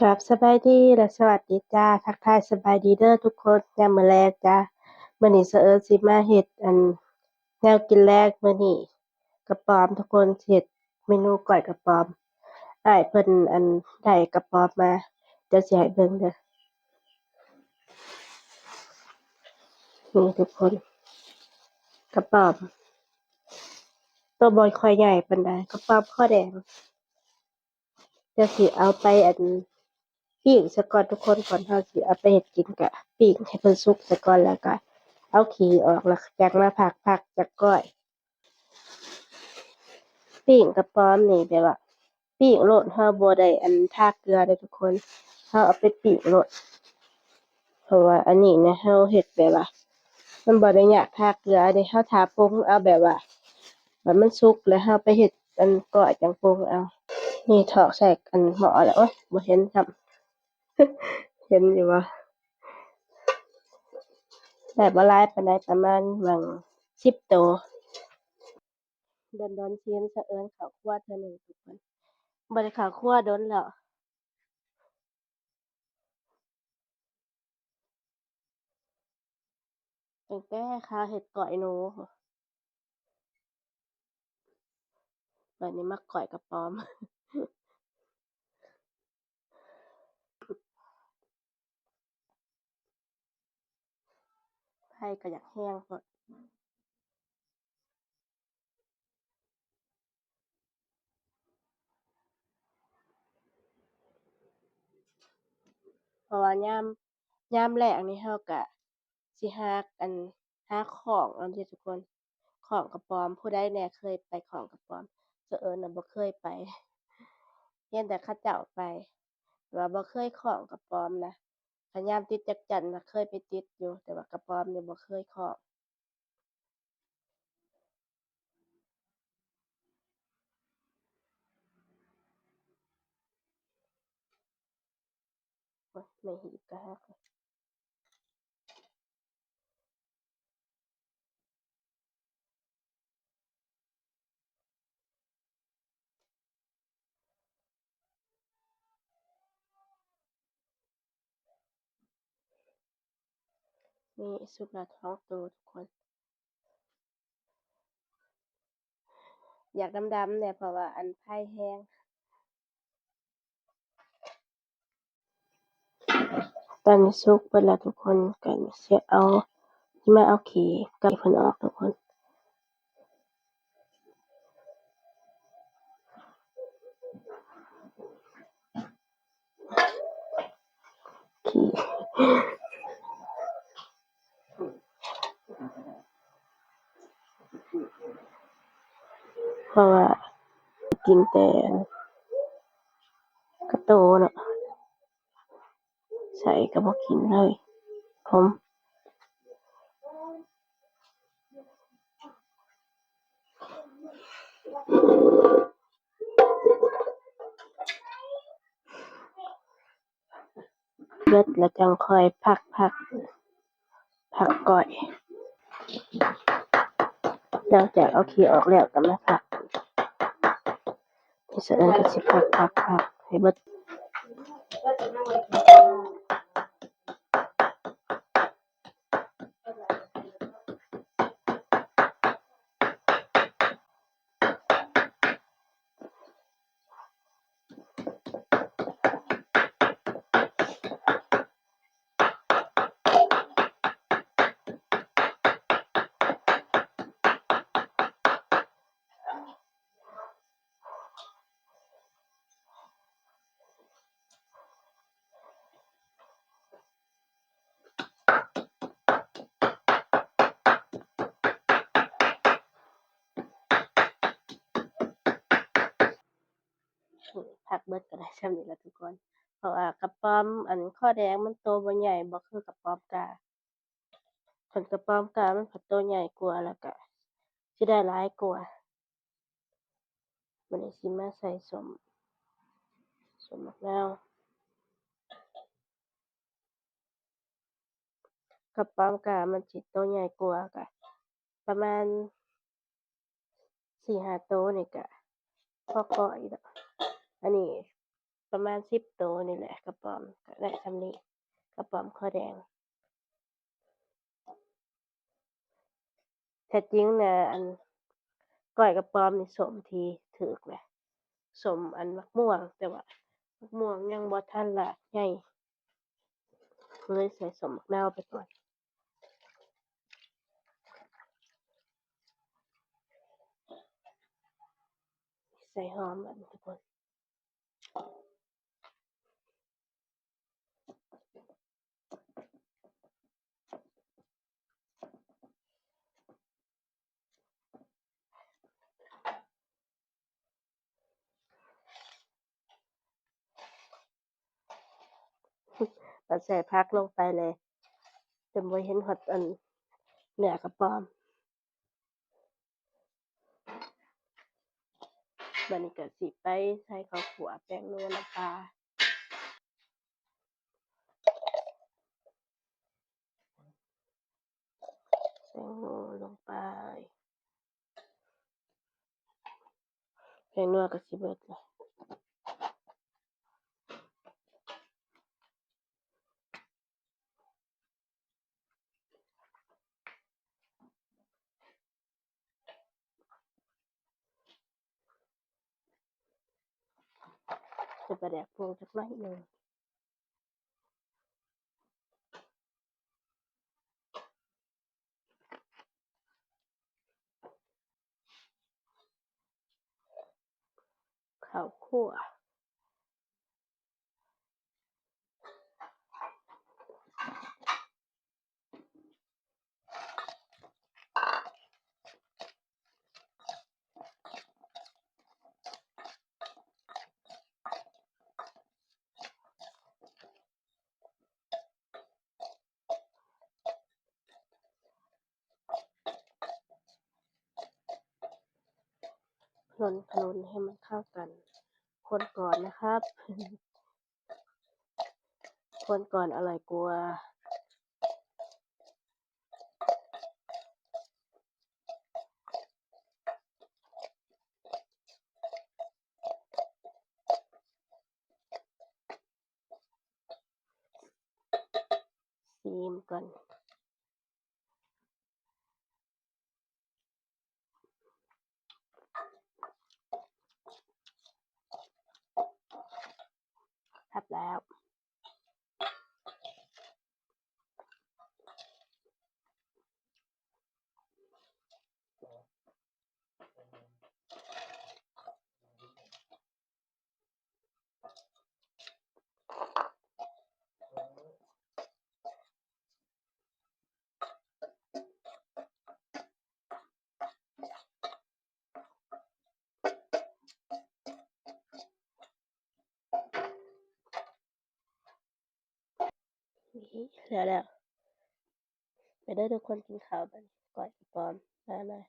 ครับสบายดีและสวัสดีจ้าทักทายสบายดีเด้อทุกคนยามมื้อแลงจ้ามื้อนี้เสอิญสิมาเฮ็ดแนวกินแลงมื้อนี้กระป๋อมทุกคนสิเฮ็ดเมนูก้อยกระป๋อมอ้ายเพิ่นได้กระป๋อมมาเดี๋ยวสิให้เบิ่งเด้อนี่ทุกคนกระป๋อมตัวบ่ค่อยใหญ่ปานใดกระป๋อมข้อแดงเดี๋ยวสิเอาไปปิ้งซะก่อนทุกคนก่อนเฮาสิเอาไปเฮ็ดกินก็ปิ้งให้เพิ่นสุกซะก่อนแล้วก็เอาขี้ออกแล้วจักมาผักๆจักก้อย ปิ้งกระป๋อมนี่แบบว่าปิ้งโลดเราบ่ได้ทาเกลือเด้อทุกคนเราเอาไปปิ้งโลดเพราะว่าอันนี้นะเราเฮ็ดแบบว่ามันบ่ได้ยากทาเกลือเดะเราทาปรุงเอาแบบว่าบัดมันสุกแล้วเราไปเฮ็ดก้อยจั่งปรุงเอานี่ถอกใส่หม้อแล้วโอ๊ยบ่เห็นซ้ำเห็นอยู่บ่ได้บ่หลายปานใดประมาณหวัง10โตวดอนๆสิเห็นสะเอิญเข้าครัวเทื่อหนึ่งทุกคนบ่ได้เข้าครัวโดนแล้วตั้งแต่ข้าวเฮ็ดก้อยหนูบัดนี้มาก้อยกระป๋อม ไผก็อยากแรงโพดเพราะว่ายามแล้งนี่เราก็สิหาหาของนำเด้ทุกคนของกระป๋อมผู้ใดแหน่เคยไปของกระป๋อมเผอิญน่ะบ่เคยไปเห็นแต่เขาเจ้าไปแต่ว่าบ่เคยของกระป๋อมนะคันยามติดจักจั่นน่ะเคยไปติดอยู่แต่ว่ากระป๋อมนี่บ่เคยของโอ๊ยไม่หีบก็ฮักนี่สุกแล้ว2โตวทุกคนอยากดำๆแหน่เพราะว่าไผแรง ตอนนี้สุกเบิดแล้วทุกคนก็สิมาเอาขี้ไก่เพิ่นออกทุกคนขี้เพราะว่ากินแต่กระโตเนาะใส่ก็บ่กินเลยผมเบิดแล้วจังค่อยพักก้อยหลังจากเอาขี้ออกแล้วก็มาพักที่สะเอิ้นก็สิพักให้เบิดพักเบิดก็ได้ส่ำนี้ล่ะทุกคนเพราะว่ากระป๋อมข้อแดงมันโตบ่ใหญ่บ่คือกระป๋อมกาคันกระป๋อมกามันก็โตใหญ่กว่าแล้วก็สิได้หลายกว่าบัดนี้สิมาใส่ส้มมะนาวกระป๋อมกามันสิโตใหญ่กว่าก็ประมาณ4-5โตนี่ก็พอก้อยดอกอันนี้ ประมาณ10โตวนี่แหละกระป๋อมก็ได้ส่ำนี้กระป๋อมข้าวแดงแท้จริงน่ะก้อยกระป๋อมนี่ส้มที่ถูกแหละส้มมะม่วงแต่ว่ามะม่วงยังบ่ทันละใหญ่เลยใส่ส้มมะนาวไปก่อนใส่หอมบัดนี้ทุกคนก็ใส่ผักลงไปเลยจนบ่เห็นฮอดเนื้อกระป๋อมบัดนี้ก็สิไปใส่ข้าวคั่วแป้งนัวน้ำปลาแป้งนัวลงไปแป้งนัวก็สิเบิดแล้วใส่ปลาแดกปรุงจักหน่อยหนึ่งข้าวคั่วคนให้มันเข้ากันคนก่อนนะครับคนก่อนอร่อยกว่าชิมก่อนครับแล้วนี่แล้วไปเด้อทุกคนกินข้าวบัดนี้ก้อยกระป๋อมมา